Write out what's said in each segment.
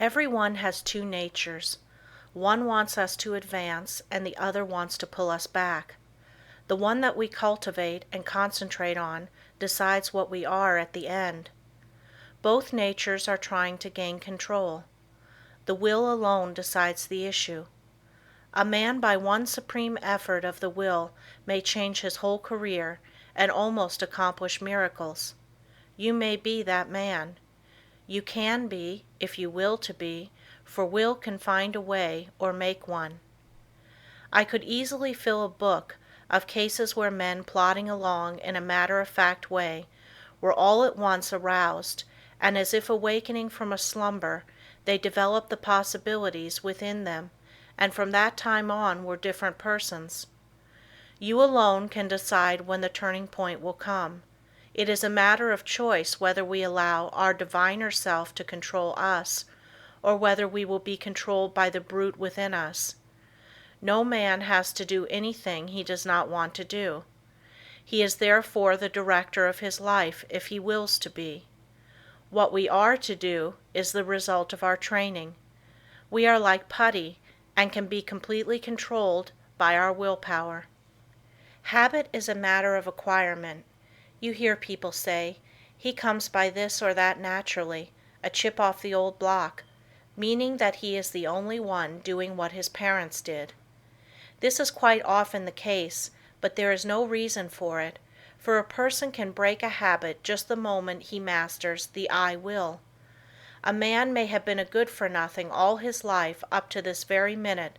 Everyone has two natures. One wants us to advance, and the other wants to pull us back. The one that we cultivate and concentrate on decides what we are at the end. Both natures are trying to gain control. The will alone decides the issue. A man by one supreme effort of the will may change his whole career and almost accomplish miracles. You may be that man. You can be, if you will to be, for will can find a way or make one. I could easily fill a book of cases where men plodding along in a matter-of-fact way were all at once aroused, and as if awakening from a slumber, they developed the possibilities within them, and from that time on were different persons. You alone can decide when the turning point will come. It is a matter of choice whether we allow our diviner self to control us, or whether we will be controlled by the brute within us. No man has to do anything he does not want to do. He is therefore the director of his life if he wills to be. What we are to do is the result of our training. We are like putty and can be completely controlled by our willpower. Habit is a matter of acquirement. You hear people say, "He comes by this or that naturally, a chip off the old block," meaning that he is the only one doing what his parents did. This is quite often the case, but there is no reason for it, for a person can break a habit just the moment he masters the "I will." A man may have been a good-for-nothing all his life up to this very minute,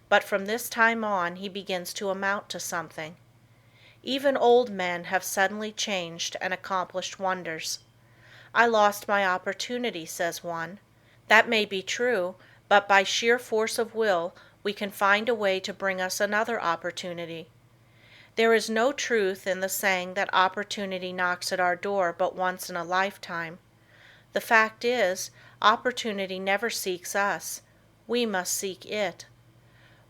but from this time on he begins to amount to something. Even old men have suddenly changed and accomplished wonders. "I lost my opportunity," says one. That may be true, but by sheer force of will we can find a way to bring us another opportunity. There is no truth in the saying that opportunity knocks at our door but once in a lifetime. The fact is, opportunity never seeks us. We must seek it.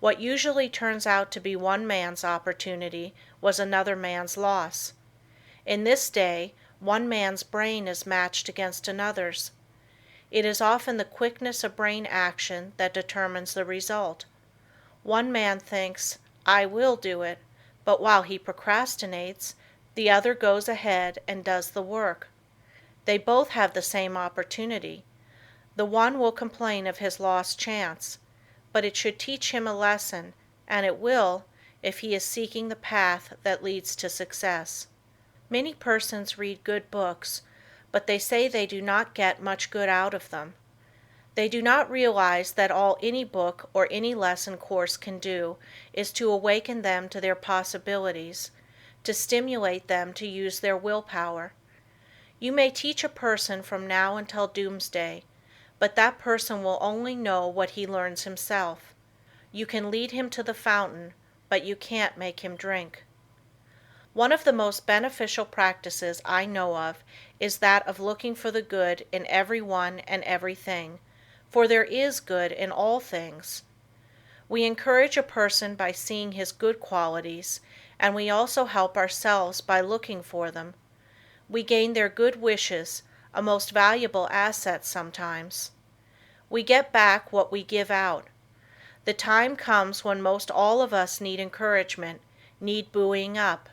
What usually turns out to be one man's opportunity was another man's loss. In this day, one man's brain is matched against another's. It is often the quickness of brain action that determines the result. One man thinks, "I will do it," but while he procrastinates, the other goes ahead and does the work. They both have the same opportunity. The one will complain of his lost chance, but it should teach him a lesson, and it will, if he is seeking the path that leads to success. Many persons read good books, but they say they do not get much good out of them. They do not realize that all any book or any lesson course can do is to awaken them to their possibilities, to stimulate them to use their willpower. You may teach a person from now until doomsday, but that person will only know what he learns himself. You can lead him to the fountain, but you can't make him drink. One of the most beneficial practices I know of is that of looking for the good in everyone and everything, for there is good in all things. We encourage a person by seeing his good qualities, and we also help ourselves by looking for them. We gain their good wishes, a most valuable asset sometimes. We get back what we give out. The time comes when most all of us need encouragement, need buoying up.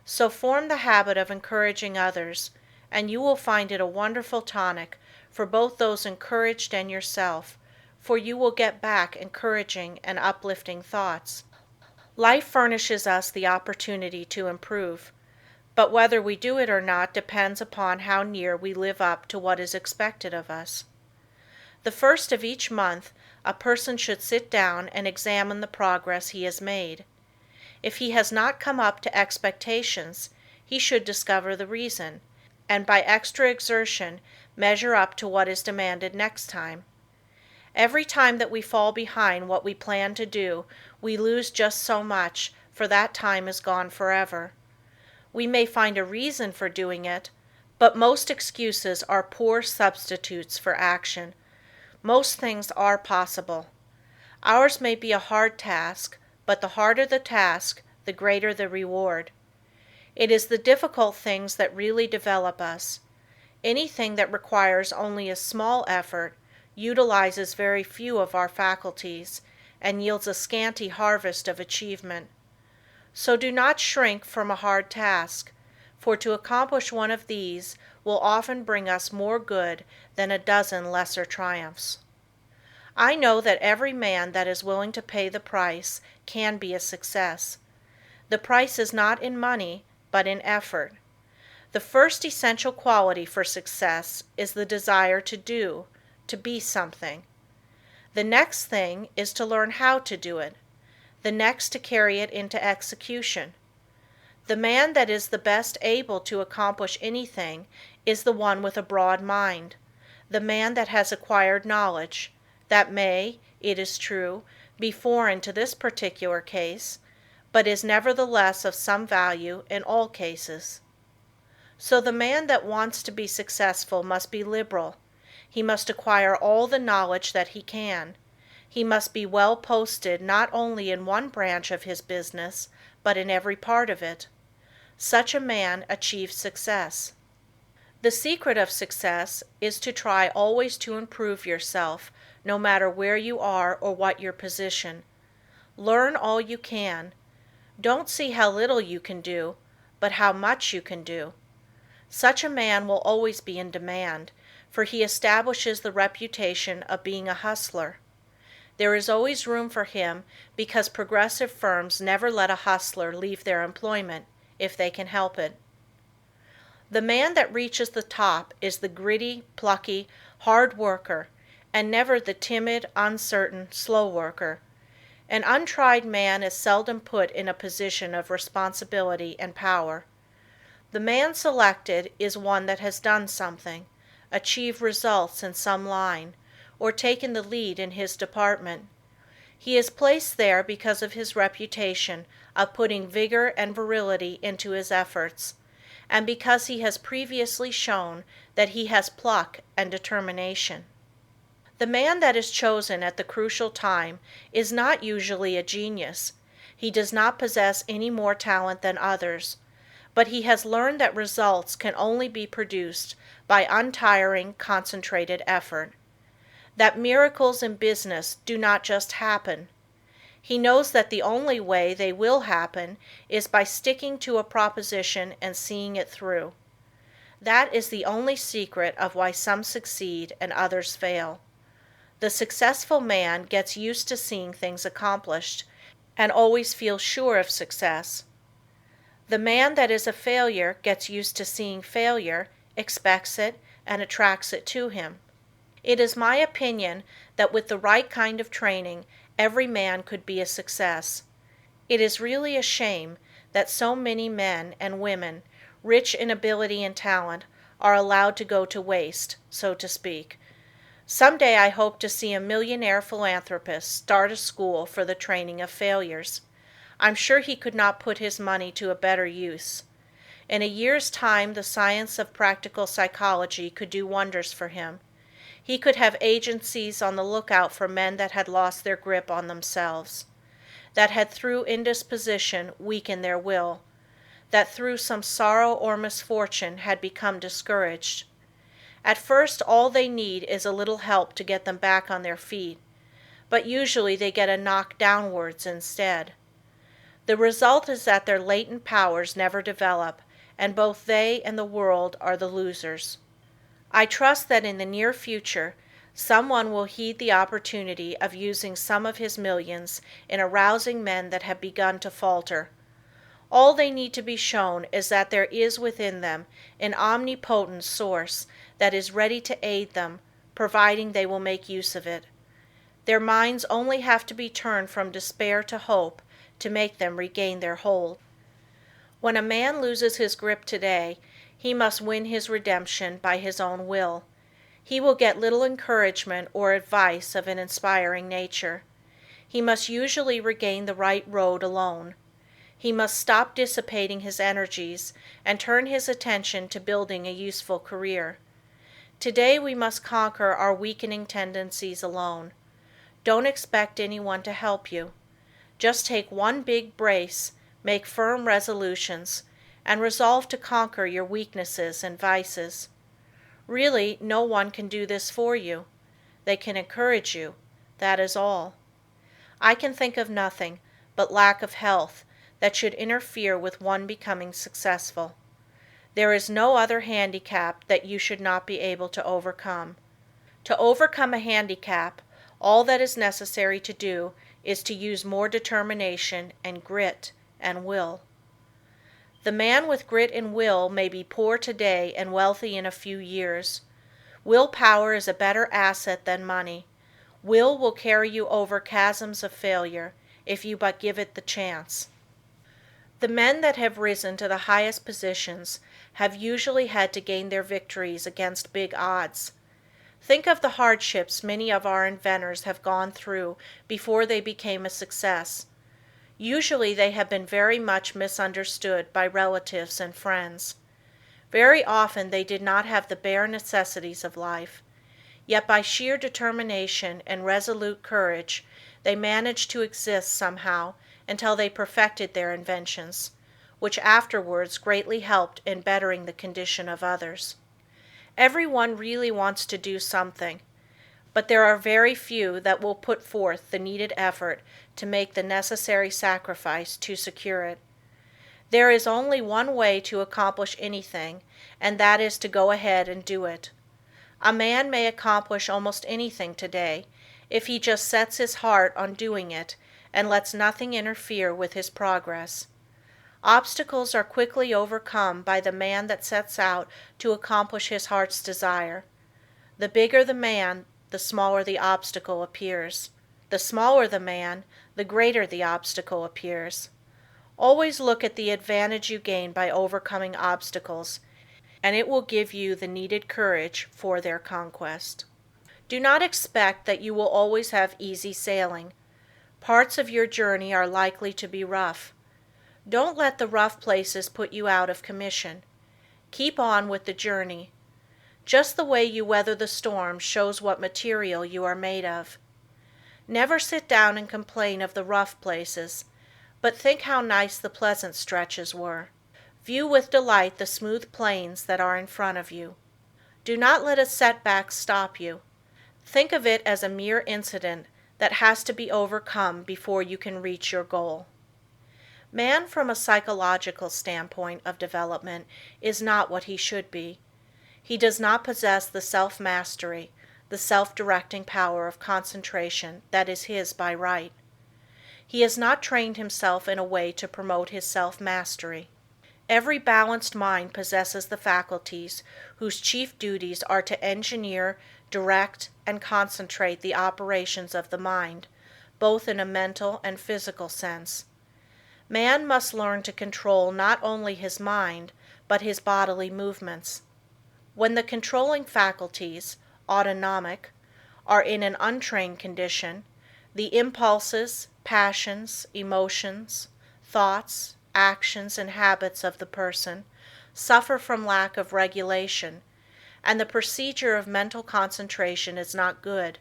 So form the habit of encouraging others, and you will find it a wonderful tonic for both those encouraged and yourself, for you will get back encouraging and uplifting thoughts. Life furnishes us the opportunity to improve, but whether we do it or not depends upon how near we live up to what is expected of us. The first of each month, a person should sit down and examine the progress he has made. If he has not come up to expectations, he should discover the reason, and by extra exertion measure up to what is demanded next time. Every time that we fall behind what we plan to do, we lose just so much, for that time is gone forever. We may find a reason for doing it, but most excuses are poor substitutes for action. Most things are possible. Ours may be a hard task, but the harder the task, the greater the reward. It is the difficult things that really develop us. Anything that requires only a small effort, utilizes very few of our faculties, and yields a scanty harvest of achievement. So do not shrink from a hard task, for to accomplish one of these will often bring us more good than a dozen lesser triumphs. I know that every man that is willing to pay the price can be a success. The price is not in money, but in effort. The first essential quality for success is the desire to do, to be something. The next thing is to learn how to do it. The next to carry it into execution. The man that is the best able to accomplish anything is the one with a broad mind, the man that has acquired knowledge, that may, it is true, be foreign to this particular case, but is nevertheless of some value in all cases. So the man that wants to be successful must be liberal. He must acquire all the knowledge that he can. He must be well posted not only in one branch of his business, but in every part of it. Such a man achieves success. The secret of success is to try always to improve yourself, no matter where you are or what your position. Learn all you can. Don't see how little you can do, but how much you can do. Such a man will always be in demand, for he establishes the reputation of being a hustler. There is always room for him because progressive firms never let a hustler leave their employment if they can help it. The man that reaches the top is the gritty, plucky, hard worker, and never the timid, uncertain, slow worker. An untried man is seldom put in a position of responsibility and power. The man selected is one that has done something, achieved results in some line, or taken the lead in his department. He is placed there because of his reputation of putting vigor and virility into his efforts, and because he has previously shown that he has pluck and determination. The man that is chosen at the crucial time is not usually a genius. He does not possess any more talent than others, but he has learned that results can only be produced by untiring, concentrated effort. That miracles in business do not just happen. He knows that the only way they will happen is by sticking to a proposition and seeing it through. That is the only secret of why some succeed and others fail. The successful man gets used to seeing things accomplished, and always feels sure of success. The man that is a failure gets used to seeing failure, expects it, and attracts it to him. It is my opinion that with the right kind of training, every man could be a success. It is really a shame that so many men and women, rich in ability and talent, are allowed to go to waste, so to speak. Someday I hope to see a millionaire philanthropist start a school for the training of failures. I'm sure he could not put his money to a better use. In a year's time, the science of practical psychology could do wonders for him. He could have agencies on the lookout for men that had lost their grip on themselves, that had through indisposition weakened their will, that through some sorrow or misfortune had become discouraged. At first all they need is a little help to get them back on their feet, but usually they get a knock downwards instead. The result is that their latent powers never develop, and both they and the world are the losers. I trust that in the near future, someone will heed the opportunity of using some of his millions in arousing men that have begun to falter. All they need to be shown is that there is within them an omnipotent source that is ready to aid them, providing they will make use of it. Their minds only have to be turned from despair to hope to make them regain their hold. When a man loses his grip today, he must win his redemption by his own will. He will get little encouragement or advice of an inspiring nature. He must usually regain the right road alone. He must stop dissipating his energies and turn his attention to building a useful career. Today we must conquer our weakening tendencies alone. Don't expect anyone to help you. Just take one big brace, make firm resolutions, and resolve to conquer your weaknesses and vices. Really, no one can do this for you. They can encourage you. That is all. I can think of nothing but lack of health that should interfere with one becoming successful. There is no other handicap that you should not be able to overcome. To overcome a handicap, all that is necessary to do is to use more determination and grit and will. The man with grit and will may be poor today and wealthy in a few years. Willpower is a better asset than money. Will carry you over chasms of failure if you but give it the chance. The men that have risen to the highest positions have usually had to gain their victories against big odds. Think of the hardships many of our inventors have gone through before they became a success. Usually they have been very much misunderstood by relatives and friends. Very often they did not have the bare necessities of life, yet by sheer determination and resolute courage they managed to exist somehow until they perfected their inventions, which afterwards greatly helped in bettering the condition of others. Everyone really wants to do something, but there are very few that will put forth the needed effort to make the necessary sacrifice to secure it. There is only one way to accomplish anything, and that is to go ahead and do it. A man may accomplish almost anything today if he just sets his heart on doing it and lets nothing interfere with his progress. Obstacles are quickly overcome by the man that sets out to accomplish his heart's desire. The bigger the man, the smaller the obstacle appears. The smaller the man, the greater the obstacle appears. Always look at the advantage you gain by overcoming obstacles, and it will give you the needed courage for their conquest. Do not expect that you will always have easy sailing. Parts of your journey are likely to be rough. Don't let the rough places put you out of commission. Keep on with the journey. Just the way you weather the storm shows what material you are made of. Never sit down and complain of the rough places, but think how nice the pleasant stretches were. View with delight the smooth plains that are in front of you. Do not let a setback stop you. Think of it as a mere incident that has to be overcome before you can reach your goal. Man, from a psychological standpoint of development, is not what he should be. He does not possess the self-mastery, the self-directing power of concentration that is his by right. He has not trained himself in a way to promote his self-mastery. Every balanced mind possesses the faculties whose chief duties are to engineer, direct, and concentrate the operations of the mind, both in a mental and physical sense. Man must learn to control not only his mind, but his bodily movements. When the controlling faculties, autonomic, are in an untrained condition, the impulses, passions, emotions, thoughts, actions, and habits of the person suffer from lack of regulation, and the procedure of mental concentration is not good,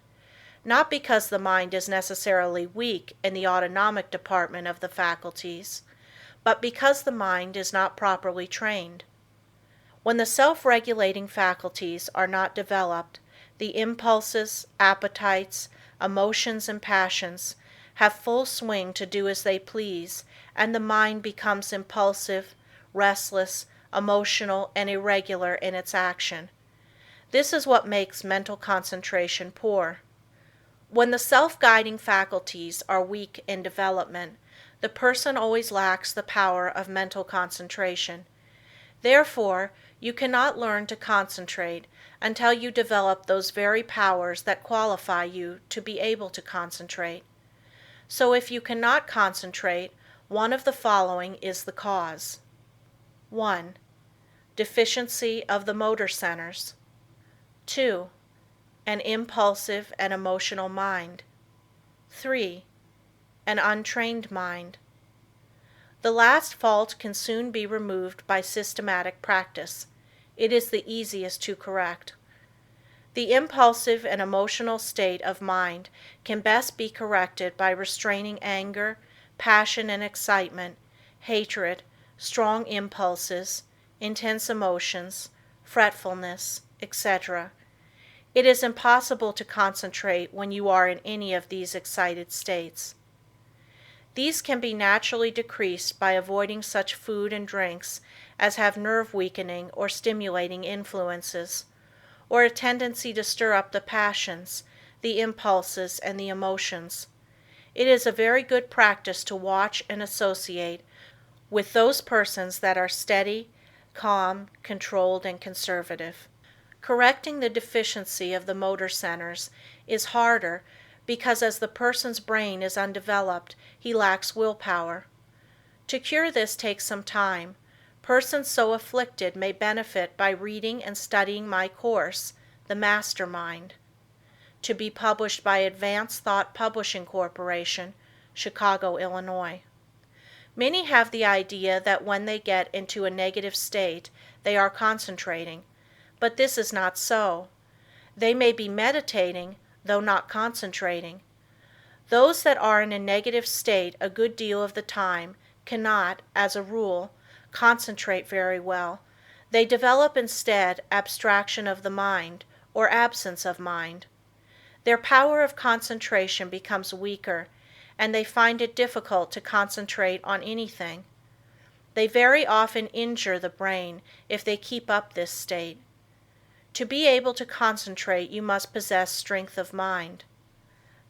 not because the mind is necessarily weak in the autonomic department of the faculties, but because the mind is not properly trained. When the self-regulating faculties are not developed, the impulses, appetites, emotions, and passions have full swing to do as they please, and the mind becomes impulsive, restless, emotional, and irregular in its action. This is what makes mental concentration poor. When the self-guiding faculties are weak in development, the person always lacks the power of mental concentration. Therefore, you cannot learn to concentrate until you develop those very powers that qualify you to be able to concentrate. So if you cannot concentrate, one of the following is the cause. 1. Deficiency of the motor centers. 2. An impulsive and emotional mind. 3. An untrained mind. The last fault can soon be removed by systematic practice. It is the easiest to correct. The impulsive and emotional state of mind can best be corrected by restraining anger, passion and excitement, hatred, strong impulses, intense emotions, fretfulness, etc. It is impossible to concentrate when you are in any of these excited states. These can be naturally decreased by avoiding such food and drinks as have nerve weakening or stimulating influences, or a tendency to stir up the passions, the impulses, and the emotions. It is a very good practice to watch and associate with those persons that are steady, calm, controlled, and conservative. Correcting the deficiency of the motor centers is harder because as the person's brain is undeveloped, he lacks willpower. To cure this takes some time. Persons so afflicted may benefit by reading and studying my course, The Mastermind, to be published by Advanced Thought Publishing Corporation, Chicago, Illinois. Many have the idea that when they get into a negative state, they are concentrating, but this is not so. They may be meditating, though not concentrating. Those that are in a negative state a good deal of the time cannot, as a rule, concentrate very well. They develop instead abstraction of the mind, or absence of mind. Their power of concentration becomes weaker, and they find it difficult to concentrate on anything. They very often injure the brain if they keep up this state. To be able to concentrate, you must possess strength of mind.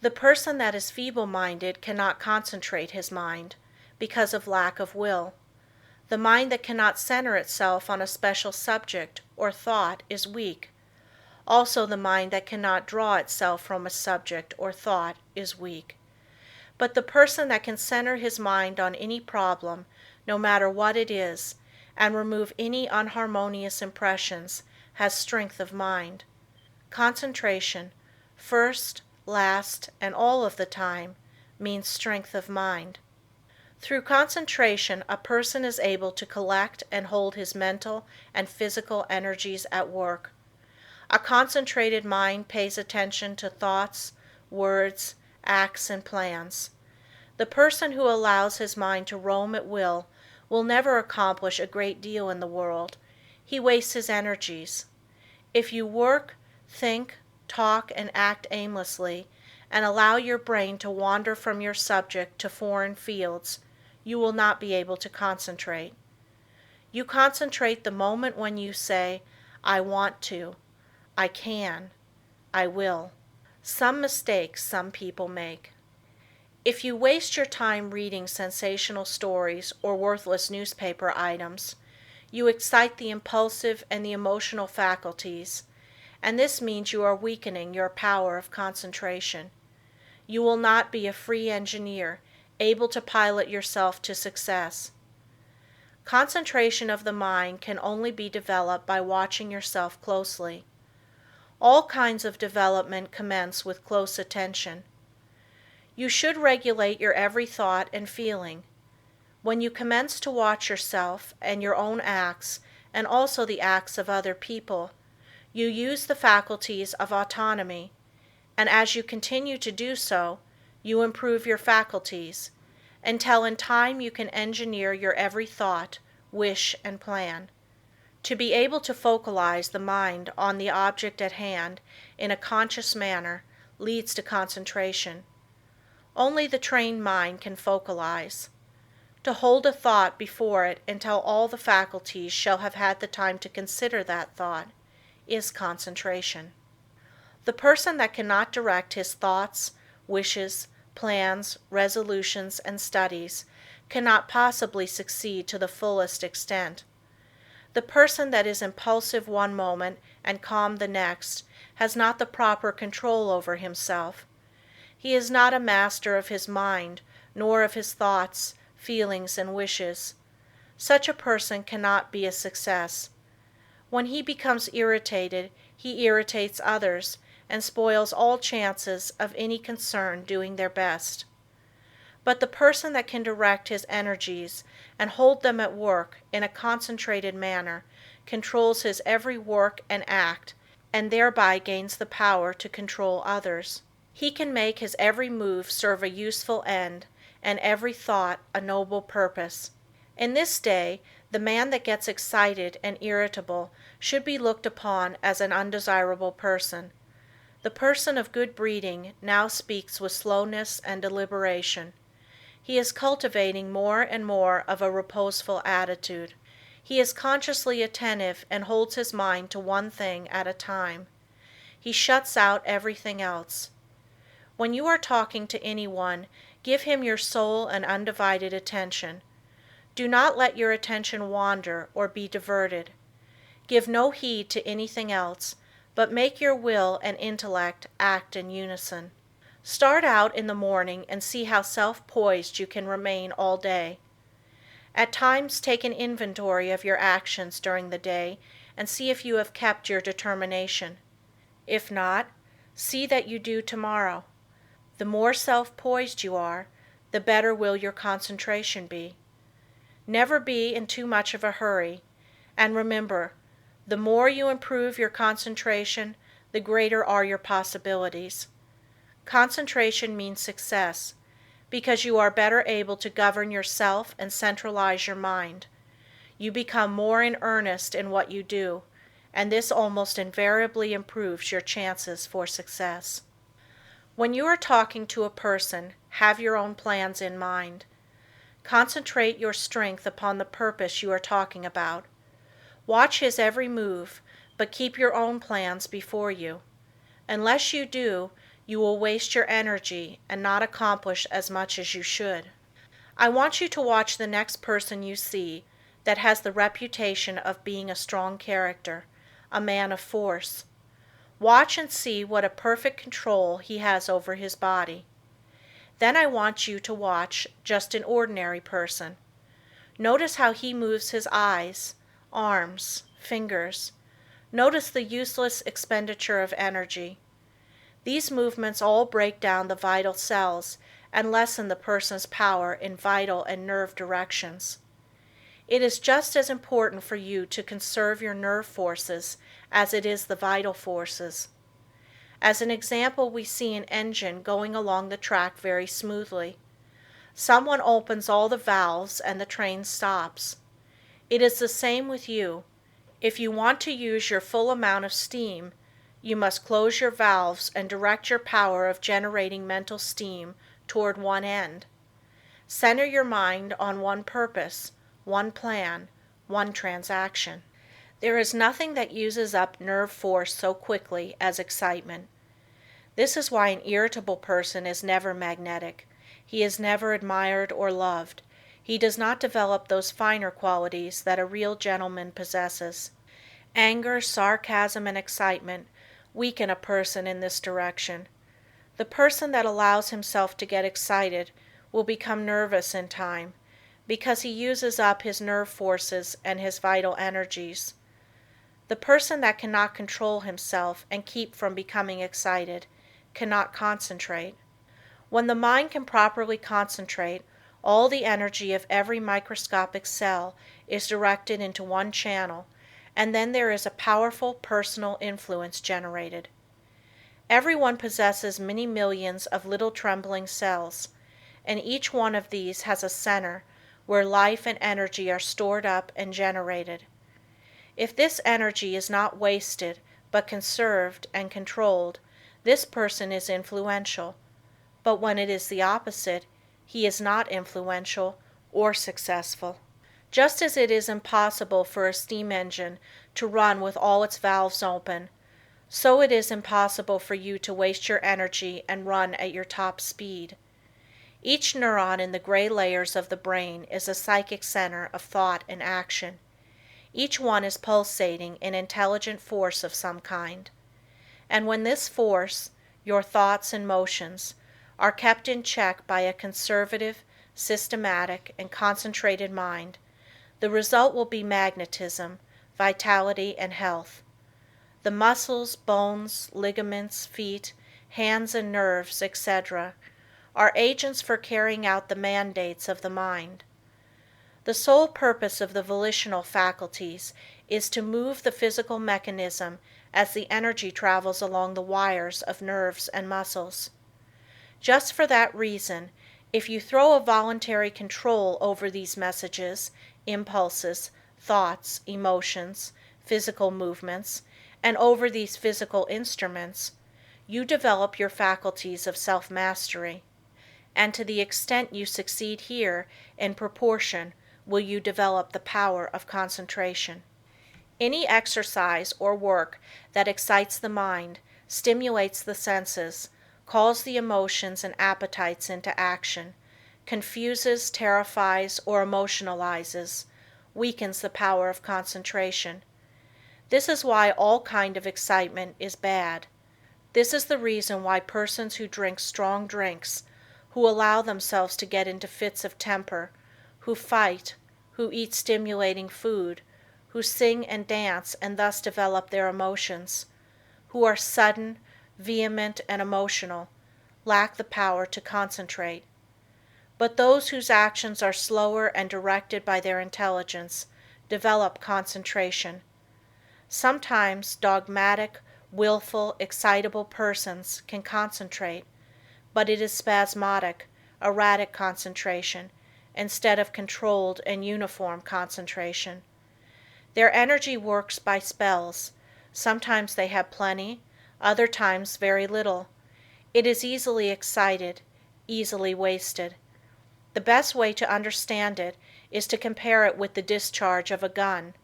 The person that is feeble-minded cannot concentrate his mind because of lack of will. The mind that cannot center itself on a special subject or thought is weak. Also, the mind that cannot draw itself from a subject or thought is weak. But the person that can center his mind on any problem, no matter what it is, and remove any unharmonious impressions, has strength of mind. Concentration, first, last, and all of the time, means strength of mind. Through concentration, a person is able to collect and hold his mental and physical energies at work. A concentrated mind pays attention to thoughts, words, acts, and plans. The person who allows his mind to roam at will never accomplish a great deal in the world. He wastes his energies. If you work, think, talk, and act aimlessly, and allow your brain to wander from your subject to foreign fields, you will not be able to concentrate. You concentrate the moment when you say, I want to, I can, I will. Some mistakes some people make. If you waste your time reading sensational stories or worthless newspaper items, you excite the impulsive and the emotional faculties, and this means you are weakening your power of concentration. You will not be a free engineer, able to pilot yourself to success. Concentration of the mind can only be developed by watching yourself closely. All kinds of development commence with close attention. You should regulate your every thought and feeling. When you commence to watch yourself and your own acts, and also the acts of other people, you use the faculties of autonomy, and as you continue to do so, you improve your faculties, until in time you can engineer your every thought, wish, and plan. To be able to focalize the mind on the object at hand in a conscious manner leads to concentration. Only the trained mind can focalize. To hold a thought before it until all the faculties shall have had the time to consider that thought is concentration. The person that cannot direct his thoughts, wishes, plans, resolutions, and studies cannot possibly succeed to the fullest extent. The person that is impulsive one moment and calm the next has not the proper control over himself. He is not a master of his mind, nor of his thoughts, feelings, and wishes. Such a person cannot be a success. When he becomes irritated, he irritates others and spoils all chances of any concern doing their best. But the person that can direct his energies and hold them at work in a concentrated manner controls his every work and act, and thereby gains the power to control others. He can make his every move serve a useful end, and every thought a noble purpose. In this day, the man that gets excited and irritable should be looked upon as an undesirable person. The person of good breeding now speaks with slowness and deliberation. He is cultivating more and more of a reposeful attitude. He is consciously attentive and holds his mind to one thing at a time. He shuts out everything else. When you are talking to anyone, give him your sole and undivided attention. Do not let your attention wander or be diverted. Give no heed to anything else, but make your will and intellect act in unison. Start out in the morning and see how self-poised you can remain all day. At times take an inventory of your actions during the day and see if you have kept your determination. If not, see that you do tomorrow. The more self-poised you are, the better will your concentration be. Never be in too much of a hurry, and remember, the more you improve your concentration, the greater are your possibilities. Concentration means success, because you are better able to govern yourself and centralize your mind. You become more in earnest in what you do, and this almost invariably improves your chances for success. When you are talking to a person, have your own plans in mind. Concentrate your strength upon the purpose you are talking about. Watch his every move, but keep your own plans before you. Unless you do, you will waste your energy and not accomplish as much as you should. I want you to watch the next person you see that has the reputation of being a strong character, a man of force. Watch and see what a perfect control he has over his body. Then I want you to watch just an ordinary person. Notice how he moves his eyes, arms, fingers. Notice the useless expenditure of energy. These movements all break down the vital cells and lessen the person's power in vital and nerve directions. It is just as important for you to conserve your nerve forces as it is the vital forces. As an example, we see an engine going along the track very smoothly. Someone opens all the valves and the train stops. It is the same with you. If you want to use your full amount of steam, you must close your valves and direct your power of generating mental steam toward one end. Center your mind on one purpose, one plan, one transaction. There is nothing that uses up nerve force so quickly as excitement. This is why an irritable person is never magnetic. He is never admired or loved. He does not develop those finer qualities that a real gentleman possesses. Anger, sarcasm, and excitement weaken a person in this direction. The person that allows himself to get excited will become nervous in time, because he uses up his nerve forces and his vital energies. The person that cannot control himself and keep from becoming excited cannot concentrate. When the mind can properly concentrate, all the energy of every microscopic cell is directed into one channel, and then there is a powerful personal influence generated. Everyone possesses many millions of little trembling cells, and each one of these has a center where life and energy are stored up and generated. If this energy is not wasted, but conserved and controlled, this person is influential. But when it is the opposite, he is not influential or successful. Just as it is impossible for a steam engine to run with all its valves open, so it is impossible for you to waste your energy and run at your top speed. Each neuron in the gray layers of the brain is a psychic center of thought and action. Each one is pulsating in intelligent force of some kind. And when this force, your thoughts and motions, are kept in check by a conservative, systematic, and concentrated mind, the result will be magnetism, vitality, and health. The muscles, bones, ligaments, feet, hands, and nerves, etc., are agents for carrying out the mandates of the mind. The sole purpose of the volitional faculties is to move the physical mechanism as the energy travels along the wires of nerves and muscles. Just for that reason, if you throw a voluntary control over these messages, impulses, thoughts, emotions, physical movements, and over these physical instruments, you develop your faculties of self-mastery. And to the extent you succeed here, in proportion will you develop the power of concentration. Any exercise or work that excites the mind, stimulates the senses, calls the emotions and appetites into action, confuses, terrifies, or emotionalizes, weakens the power of concentration. This is why all kind of excitement is bad. This is the reason why persons who drink strong drinks, who allow themselves to get into fits of temper, who fight, who eat stimulating food, who sing and dance and thus develop their emotions, who are sudden, vehement, and emotional, lack the power to concentrate. But those whose actions are slower and directed by their intelligence develop concentration. Sometimes dogmatic, willful, excitable persons can concentrate, but it is spasmodic, erratic concentration, instead of controlled and uniform concentration. Their energy works by spells. Sometimes they have plenty, other times very little. It is easily excited, easily wasted. The best way to understand it is to compare it with the discharge of a gun.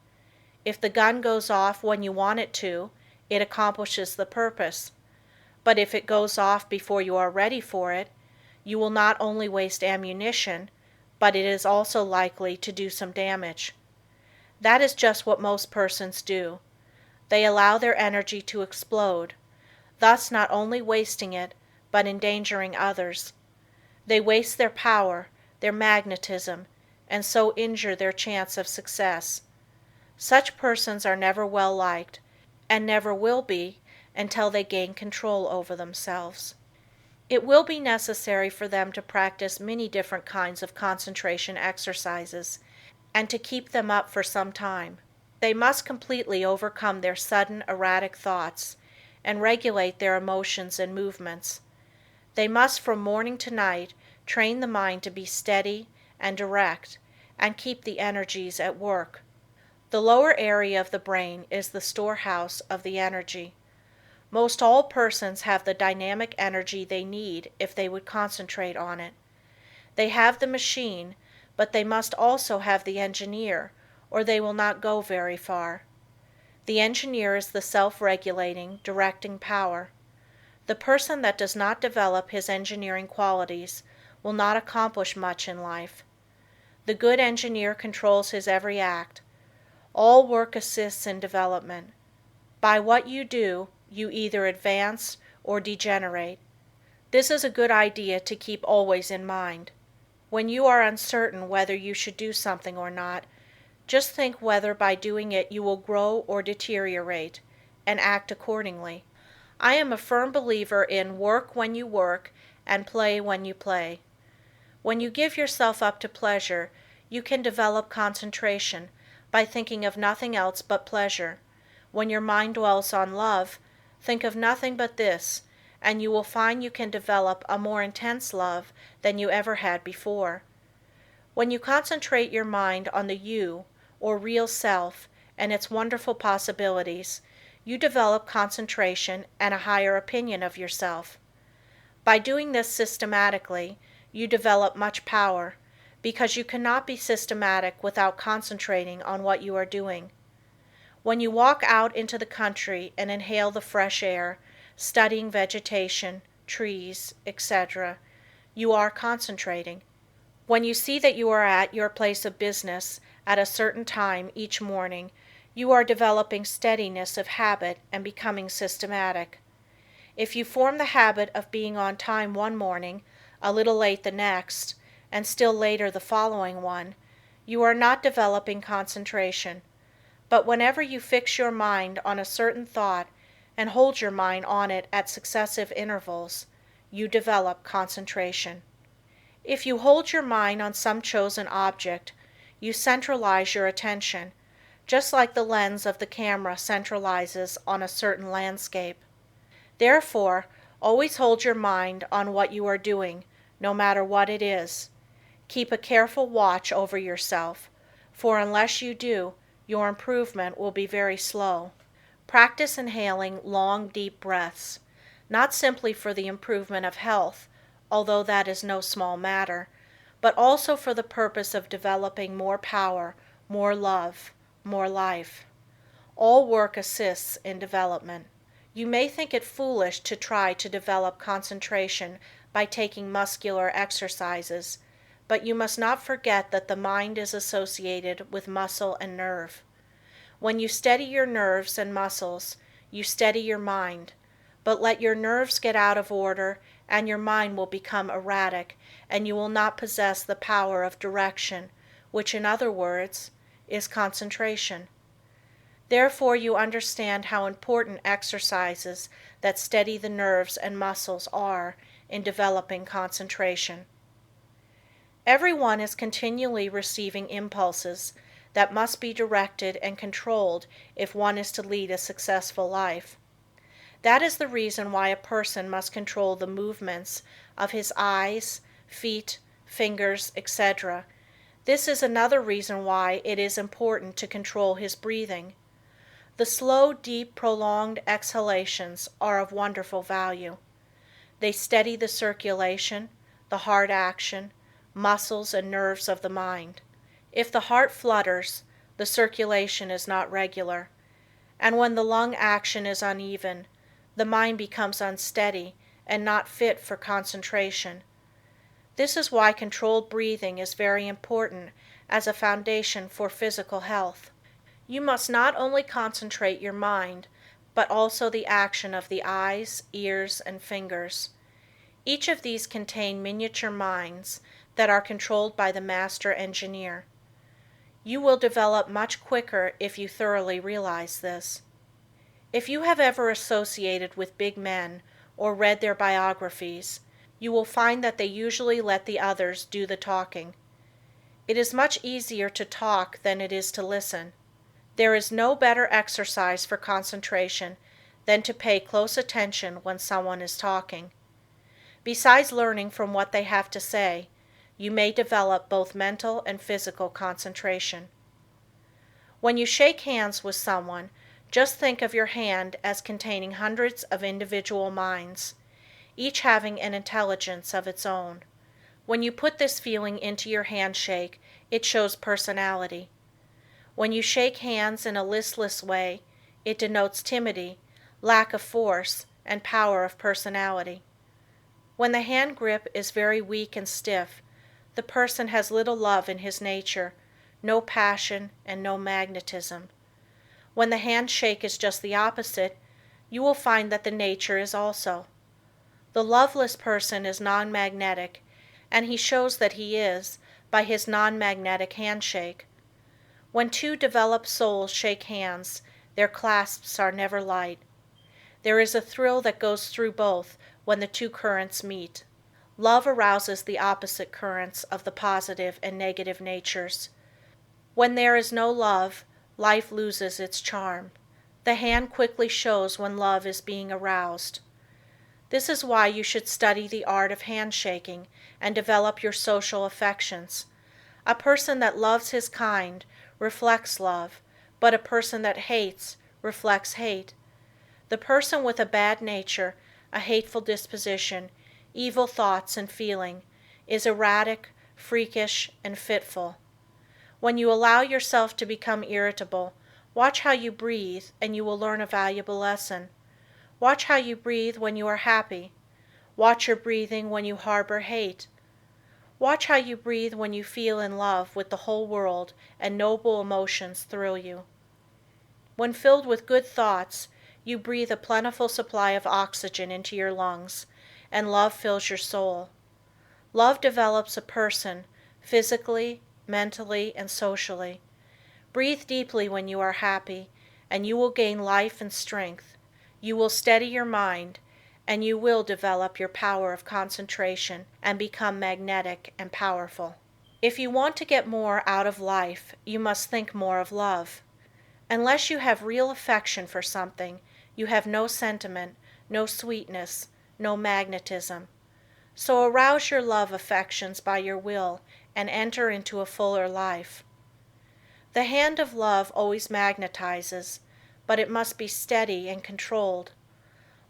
If the gun goes off when you want it to, it accomplishes the purpose. But if it goes off before you are ready for it, you will not only waste ammunition, but it is also likely to do some damage. That is just what most persons do. They allow their energy to explode, thus not only wasting it, but endangering others. They waste their power, their magnetism, and so injure their chance of success. Such persons are never well liked, and never will be until they gain control over themselves. It will be necessary for them to practice many different kinds of concentration exercises, and to keep them up for some time. They must completely overcome their sudden, erratic thoughts, and regulate their emotions and movements. They must from morning to night train the mind to be steady and direct, and keep the energies at work. The lower area of the brain is the storehouse of the energy. Most all persons have the dynamic energy they need if they would concentrate on it. They have the machine, but they must also have the engineer, or they will not go very far. The engineer is the self-regulating, directing power. The person that does not develop his engineering qualities will not accomplish much in life. The good engineer controls his every act. All work assists in development. By what you do, you either advance or degenerate. This is a good idea to keep always in mind. When you are uncertain whether you should do something or not, just think whether by doing it you will grow or deteriorate, and act accordingly. I am a firm believer in work when you work and play when you play. When you give yourself up to pleasure, you can develop concentration by thinking of nothing else but pleasure. When your mind dwells on love, think of nothing but this, and you will find you can develop a more intense love than you ever had before. When you concentrate your mind on the you, or real self, and its wonderful possibilities, you develop concentration and a higher opinion of yourself. By doing this systematically, you develop much power, because you cannot be systematic without concentrating on what you are doing. When you walk out into the country and inhale the fresh air, studying vegetation, trees, etc., you are concentrating. When you see that you are at your place of business at a certain time each morning, you are developing steadiness of habit and becoming systematic. If you form the habit of being on time one morning, a little late the next, and still later the following one, you are not developing concentration. But whenever you fix your mind on a certain thought and hold your mind on it at successive intervals, you develop concentration. If you hold your mind on some chosen object, you centralize your attention, just like the lens of the camera centralizes on a certain landscape. Therefore, always hold your mind on what you are doing, no matter what it is. Keep a careful watch over yourself, for unless you do, your improvement will be very slow. Practice inhaling long, deep breaths. not simply for the improvement of health, although that is no small matter, but also for the purpose of developing more power, more love, more life. All work assists in development. You may think it foolish to try to develop concentration by taking muscular exercises, but you must not forget that the mind is associated with muscle and nerve. When you steady your nerves and muscles, you steady your mind, but let your nerves get out of order and your mind will become erratic and you will not possess the power of direction, which in other words, is concentration. Therefore you understand how important exercises that steady the nerves and muscles are in developing concentration. Everyone is continually receiving impulses that must be directed and controlled if one is to lead a successful life. That is the reason why a person must control the movements of his eyes, feet, fingers, etc. This is another reason why it is important to control his breathing. The slow, deep, prolonged exhalations are of wonderful value. They steady the circulation, the heart action, muscles and nerves of the mind. If the heart flutters, the circulation is not regular, and when the lung action is uneven, the mind becomes unsteady and not fit for concentration. This is why controlled breathing is very important as a foundation for physical health. You must not only concentrate your mind, but also the action of the eyes, ears, and fingers. Each of these contain miniature minds that are controlled by the master engineer. You will develop much quicker if you thoroughly realize this. If you have ever associated with big men or read their biographies, you will find that they usually let the others do the talking. It is much easier to talk than it is to listen. There is no better exercise for concentration than to pay close attention when someone is talking. Besides learning from what they have to say, you may develop both mental and physical concentration. When you shake hands with someone, just think of your hand as containing hundreds of individual minds, each having an intelligence of its own. When you put this feeling into your handshake, it shows personality. When you shake hands in a listless way, it denotes timidity, lack of force, and power of personality. When the hand grip is very weak and stiff, the person has little love in his nature, no passion, and no magnetism. When the handshake is just the opposite, you will find that the nature is also. The loveless person is non-magnetic, and he shows that he is by his non-magnetic handshake. When two developed souls shake hands, their clasps are never light. There is a thrill that goes through both when the two currents meet. Love arouses the opposite currents of the positive and negative natures. When there is no love, life loses its charm. The hand quickly shows when love is being aroused. This is why you should study the art of handshaking and develop your social affections. A person that loves his kind reflects love, but a person that hates reflects hate. The person with a bad nature, a hateful disposition, evil thoughts and feeling, is erratic, freakish, and fitful. When you allow yourself to become irritable, watch how you breathe and you will learn a valuable lesson. Watch how you breathe when you are happy. Watch your breathing when you harbor hate. Watch how you breathe when you feel in love with the whole world and noble emotions thrill you. When filled with good thoughts, you breathe a plentiful supply of oxygen into your lungs, and love fills your soul. Love develops a person, physically, mentally, and socially. Breathe deeply when you are happy, and you will gain life and strength. You will steady your mind, and you will develop your power of concentration and become magnetic and powerful. If you want to get more out of life, you must think more of love. Unless you have real affection for something, you have no sentiment, no sweetness, no magnetism. So arouse your love affections by your will and enter into a fuller life. The hand of love always magnetizes, but it must be steady and controlled.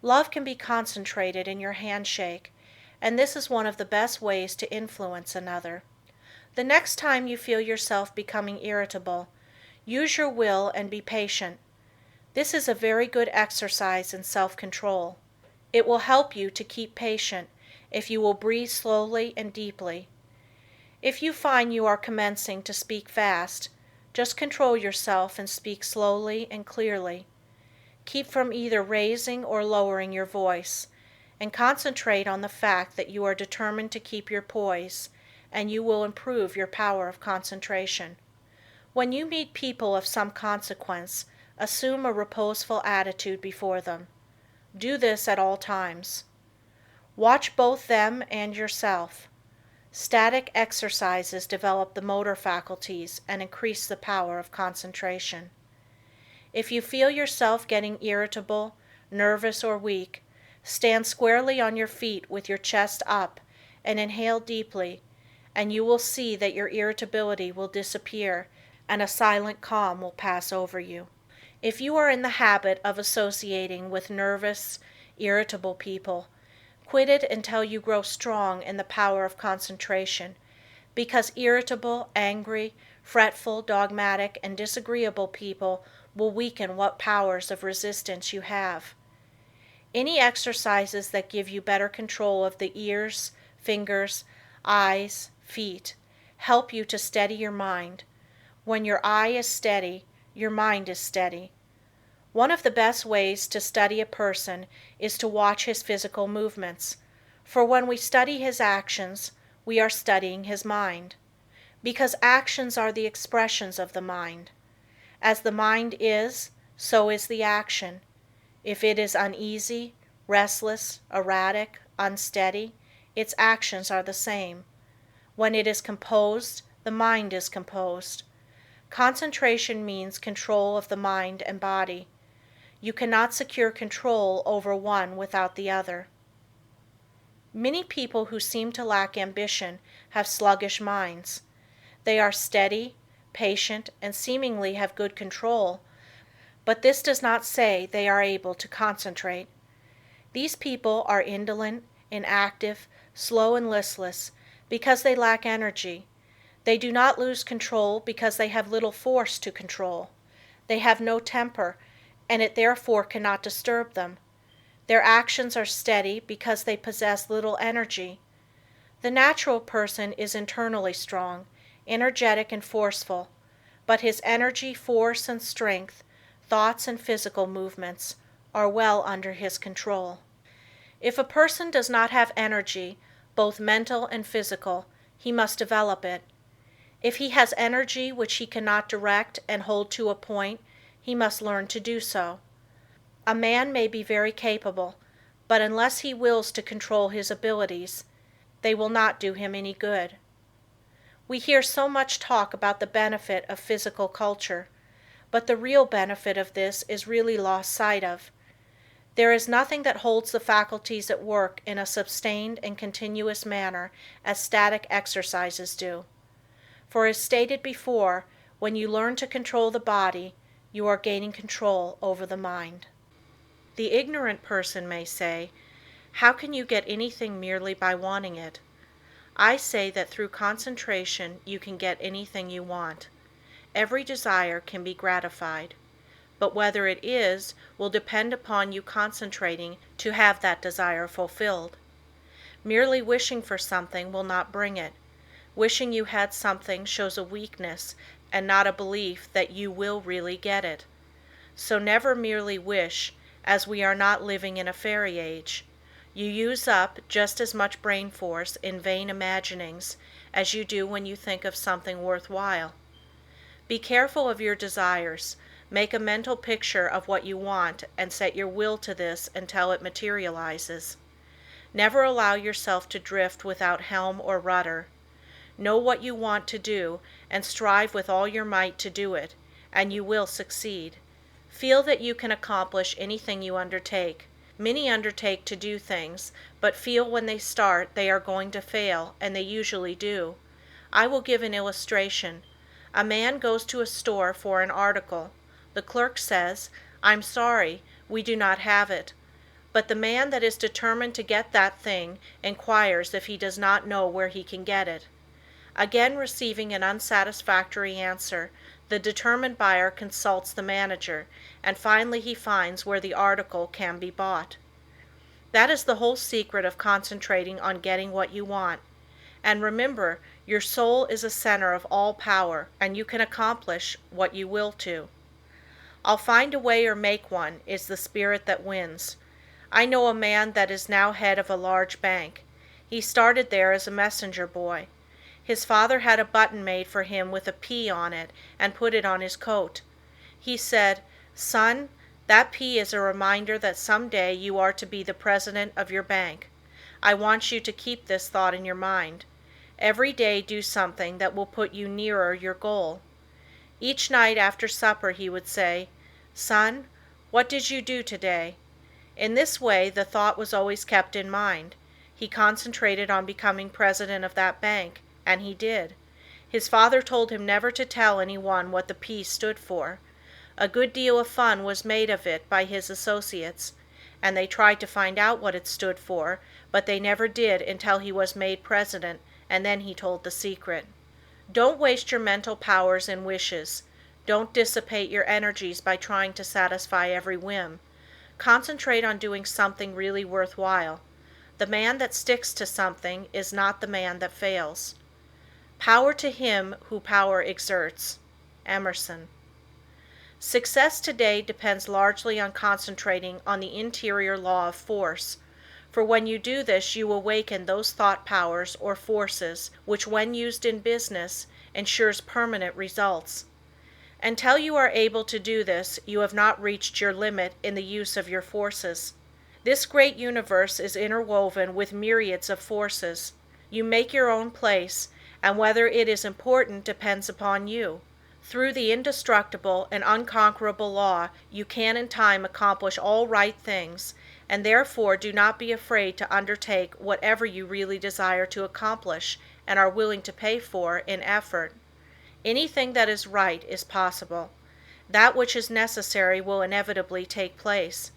Love can be concentrated in your handshake, and this is one of the best ways to influence another. The next time you feel yourself becoming irritable, use your will and be patient. This is a very good exercise in self-control. It will help you to keep patient if you will breathe slowly and deeply. If you find you are commencing to speak fast, just control yourself and speak slowly and clearly. Keep from either raising or lowering your voice, and concentrate on the fact that you are determined to keep your poise, and you will improve your power of concentration. When you meet people of some consequence, assume a reposeful attitude before them. Do this at all times. Watch both them and yourself. Static exercises develop the motor faculties and increase the power of concentration. If you feel yourself getting irritable, nervous, or weak, stand squarely on your feet with your chest up and inhale deeply, and you will see that your irritability will disappear and a silent calm will pass over you. If you are in the habit of associating with nervous, irritable people, quit it until you grow strong in the power of concentration, because irritable, angry, fretful, dogmatic, and disagreeable people will weaken what powers of resistance you have. Any exercises that give you better control of the ears, fingers, eyes, feet, help you to steady your mind. When your eye is steady, your mind is steady. One of the best ways to study a person is to watch his physical movements, for when we study his actions, we are studying his mind, because actions are the expressions of the mind. As the mind is, so is the action. If it is uneasy, restless, erratic, unsteady, its actions are the same. When it is composed, the mind is composed. Concentration means control of the mind and body. You cannot secure control over one without the other. Many people who seem to lack ambition have sluggish minds. They are steady, patient, and seemingly have good control, but this does not say they are able to concentrate. These people are indolent, inactive, slow, and listless because they lack energy. They do not lose control because they have little force to control. They have no temper, and it therefore cannot disturb them. Their actions are steady because they possess little energy. The natural person is internally strong, energetic, and forceful, but his energy, force, and strength, thoughts, and physical movements are well under his control. If a person does not have energy, both mental and physical, he must develop it. If he has energy which he cannot direct and hold to a point, he must learn to do so. A man may be very capable, but unless he wills to control his abilities, they will not do him any good. We hear so much talk about the benefit of physical culture, but the real benefit of this is really lost sight of. There is nothing that holds the faculties at work in a sustained and continuous manner as static exercises do. For as stated before, when you learn to control the body, you are gaining control over the mind. The ignorant person may say, "How can you get anything merely by wanting it?" I say that through concentration you can get anything you want. Every desire can be gratified, but whether it is will depend upon you concentrating to have that desire fulfilled. Merely wishing for something will not bring it. Wishing you had something shows a weakness and not a belief that you will really get it. So never merely wish, as we are not living in a fairy age. You use up just as much brain force in vain imaginings as you do when you think of something worthwhile. Be careful of your desires. Make a mental picture of what you want and set your will to this until it materializes. Never allow yourself to drift without helm or rudder. Know what you want to do and strive with all your might to do it, and you will succeed. Feel that you can accomplish anything you undertake. Many undertake to do things, but feel when they start they are going to fail, and they usually do. I will give an illustration. A man goes to a store for an article. The clerk says, "I'm sorry, we do not have it." But the man that is determined to get that thing inquires if he does not know where he can get it. Again receiving an unsatisfactory answer, the determined buyer consults the manager, and finally he finds where the article can be bought. That is the whole secret of concentrating on getting what you want. And remember, your soul is a center of all power, and you can accomplish what you will to. "I'll find a way or make one" is the spirit that wins. I know a man that is now head of a large bank. He started there as a messenger boy. His father had a button made for him with a P on it and put it on his coat. He said, "Son, that P is a reminder that someday you are to be the president of your bank. I want you to keep this thought in your mind. Every day do something that will put you nearer your goal." Each night after supper he would say, "Son, what did you do today?" In this way the thought was always kept in mind. He concentrated on becoming president of that bank, and he did. His father told him never to tell anyone what the P stood for. A good deal of fun was made of it by his associates, and they tried to find out what it stood for, but they never did until he was made president, and then he told the secret. Don't waste your mental powers in wishes. Don't dissipate your energies by trying to satisfy every whim. Concentrate on doing something really worthwhile. The man that sticks to something is not the man that fails. Power to him who power exerts. Emerson. Success today depends largely on concentrating on the interior law of force, for when you do this you awaken those thought powers or forces which when used in business ensures permanent results. Until you are able to do this, you have not reached your limit in the use of your forces. This great universe is interwoven with myriads of forces. You make your own place, and whether it is important depends upon you. Through the indestructible and unconquerable law, you can in time accomplish all right things, and therefore do not be afraid to undertake whatever you really desire to accomplish and are willing to pay for in effort. Anything that is right is possible. That which is necessary will inevitably take place.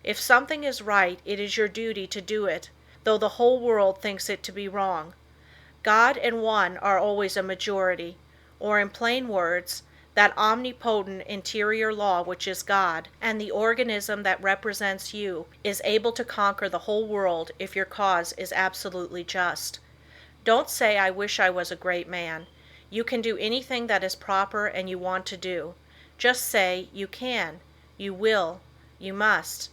If something is right, it is your duty to do it, though the whole world thinks it to be wrong. God and one are always a majority, or in plain words, that omnipotent interior law which is God, and the organism that represents you, is able to conquer the whole world if your cause is absolutely just. Don't say, "I wish I was a great man." You can do anything that is proper and you want to do. Just say, "You can," "You will," "You must."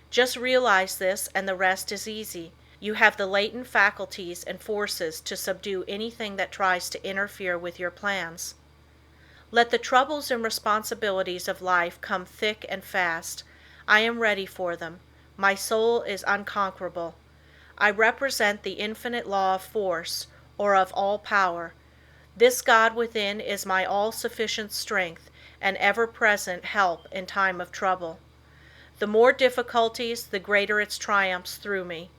Just realize this and the rest is easy. You have the latent faculties and forces to subdue anything that tries to interfere with your plans. Let the troubles and responsibilities of life come thick and fast. I am ready for them. My soul is unconquerable. I represent the infinite law of force, or of all power. This God within is my all-sufficient strength and ever-present help in time of trouble. The more difficulties, the greater its triumphs through me.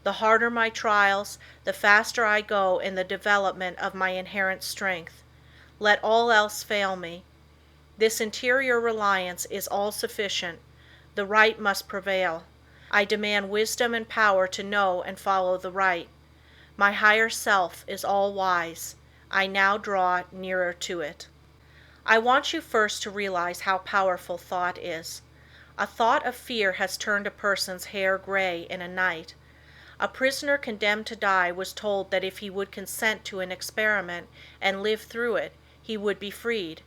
The harder my trials, the faster I go in the development of my inherent strength. Let all else fail me. This interior reliance is all-sufficient. The right must prevail. I demand wisdom and power to know and follow the right. My higher self is all-wise. I now draw nearer to it. I want you first to realize how powerful thought is. A thought of fear has turned a person's hair gray in a night. A prisoner condemned to die was told that if he would consent to an experiment and live through it, he would be freed.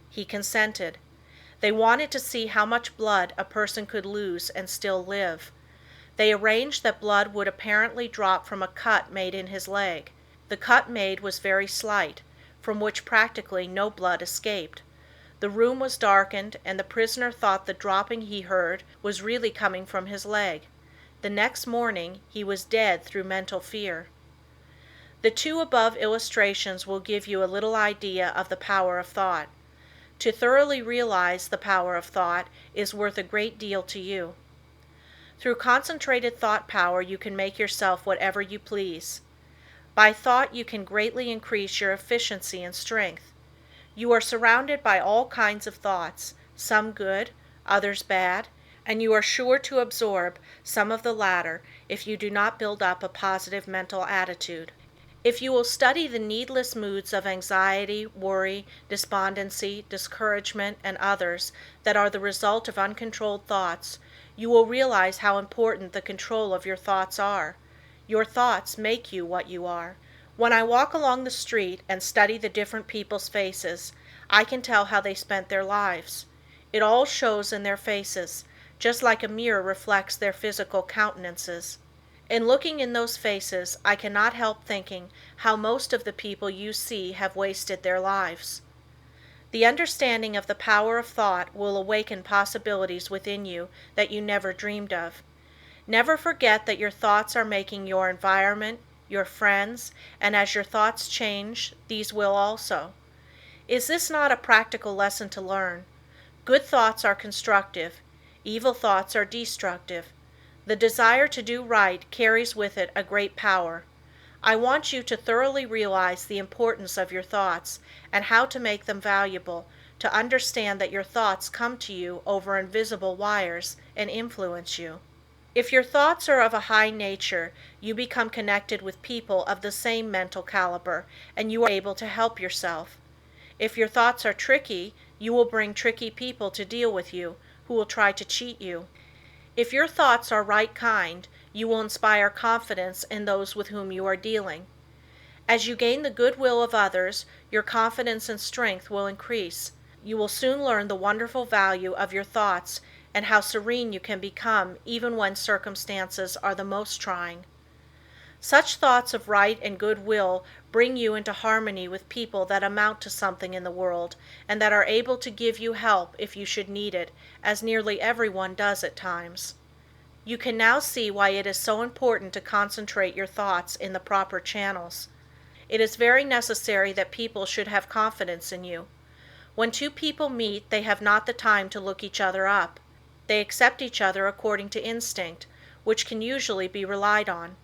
He consented. They wanted to see how much blood a person could lose and still live. They arranged that blood would apparently drop from a cut made in his leg. The cut made was very slight, from which practically no blood escaped. The room was darkened, and the prisoner thought the dropping he heard was really coming from his leg. The next morning he was dead through mental fear. The two above illustrations will give you a little idea of the power of thought. To thoroughly realize the power of thought is worth a great deal to you. Through concentrated thought power you can make yourself whatever you please. By thought you can greatly increase your efficiency and strength. You are surrounded by all kinds of thoughts, some good, others bad, and you are sure to absorb some of the latter if you do not build up a positive mental attitude. If you will study the needless moods of anxiety, worry, despondency, discouragement, and others that are the result of uncontrolled thoughts, you will realize how important the control of your thoughts are. Your thoughts make you what you are. When I walk along the street and study the different people's faces, I can tell how they spent their lives. It all shows in their faces, just like a mirror reflects their physical countenances. In looking in those faces, I cannot help thinking how most of the people you see have wasted their lives. The understanding of the power of thought will awaken possibilities within you that you never dreamed of. Never forget that your thoughts are making your environment, your friends, and as your thoughts change, these will also. Is this not a practical lesson to learn? Good thoughts are constructive, evil thoughts are destructive. The desire to do right carries with it a great power. I want you to thoroughly realize the importance of your thoughts and how to make them valuable, to understand that your thoughts come to you over invisible wires and influence you. If your thoughts are of a high nature, you become connected with people of the same mental caliber, and you are able to help yourself. If your thoughts are tricky, you will bring tricky people to deal with you, who will try to cheat you. If your thoughts are right kind, you will inspire confidence in those with whom you are dealing. As you gain the goodwill of others, your confidence and strength will increase. You will soon learn the wonderful value of your thoughts and how serene you can become even when circumstances are the most trying. Such thoughts of right and goodwill bring you into harmony with people that amount to something in the world and that are able to give you help if you should need it, as nearly everyone does at times. You can now see why it is so important to concentrate your thoughts in the proper channels. It is very necessary that people should have confidence in you. When two people meet, they have not the time to look each other up. They accept each other according to instinct, which can usually be relied on.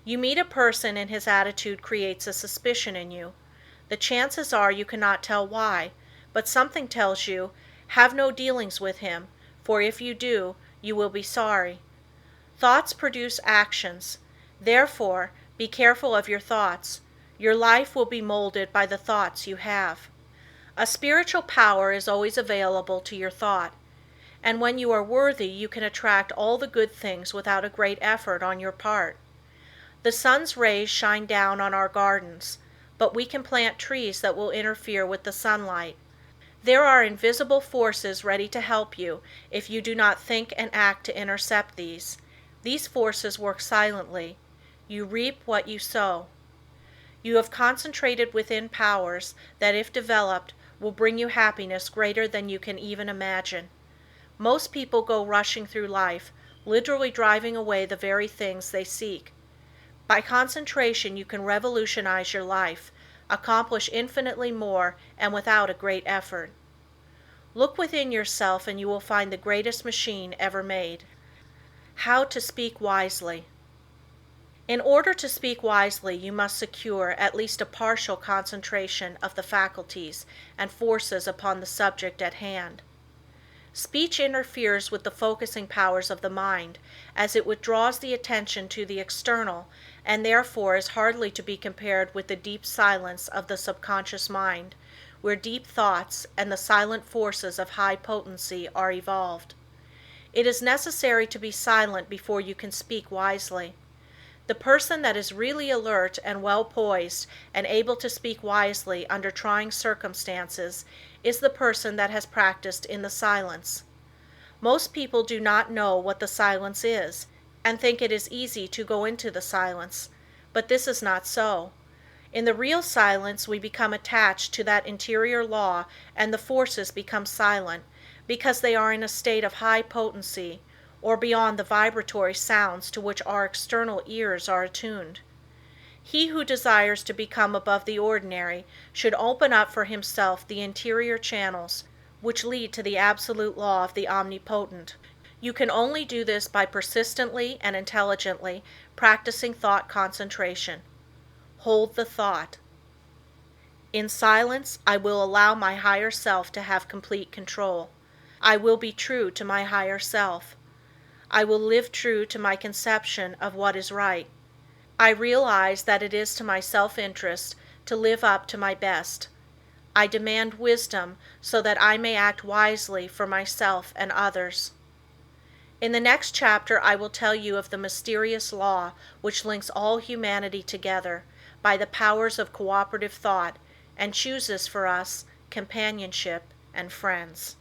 You meet a person and his attitude creates a suspicion in you. The chances are you cannot tell why, but something tells you, have no dealings with him, for if you do, you will be sorry. Thoughts produce actions. Therefore, be careful of your thoughts. Your life will be molded by the thoughts you have. A spiritual power is always available to your thought, and when you are worthy, you can attract all the good things without a great effort on your part. The sun's rays shine down on our gardens, but we can plant trees that will interfere with the sunlight. There are invisible forces ready to help you if you do not think and act to intercept these. These forces work silently. You reap what you sow. You have concentrated within powers that, if developed, will bring you happiness greater than you can even imagine. Most people go rushing through life, literally driving away the very things they seek. By concentration, you can revolutionize your life, accomplish infinitely more, and without a great effort. Look within yourself and you will find the greatest machine ever made. How to speak wisely. In order to speak wisely, you must secure at least a partial concentration of the faculties and forces upon the subject at hand. Speech interferes with the focusing powers of the mind, as it withdraws the attention to the external, and therefore is hardly to be compared with the deep silence of the subconscious mind, where deep thoughts and the silent forces of high potency are evolved. It is necessary to be silent before you can speak wisely. The person that is really alert and well poised and able to speak wisely under trying circumstances is the person that has practiced in the silence. Most people do not know what the silence is, and think it is easy to go into the silence, but this is not so. In the real silence we become attached to that interior law and the forces become silent, because they are in a state of high potency, or beyond the vibratory sounds to which our external ears are attuned. He who desires to become above the ordinary should open up for himself the interior channels which lead to the absolute law of the omnipotent. You can only do this by persistently and intelligently practicing thought concentration. Hold the thought. In silence, I will allow my higher self to have complete control. I will be true to my higher self. I will live true to my conception of what is right. I realize that it is to my self-interest to live up to my best. I demand wisdom so that I may act wisely for myself and others. In the next chapter I will tell you of the mysterious law which links all humanity together by the powers of cooperative thought and chooses for us companionship and friends.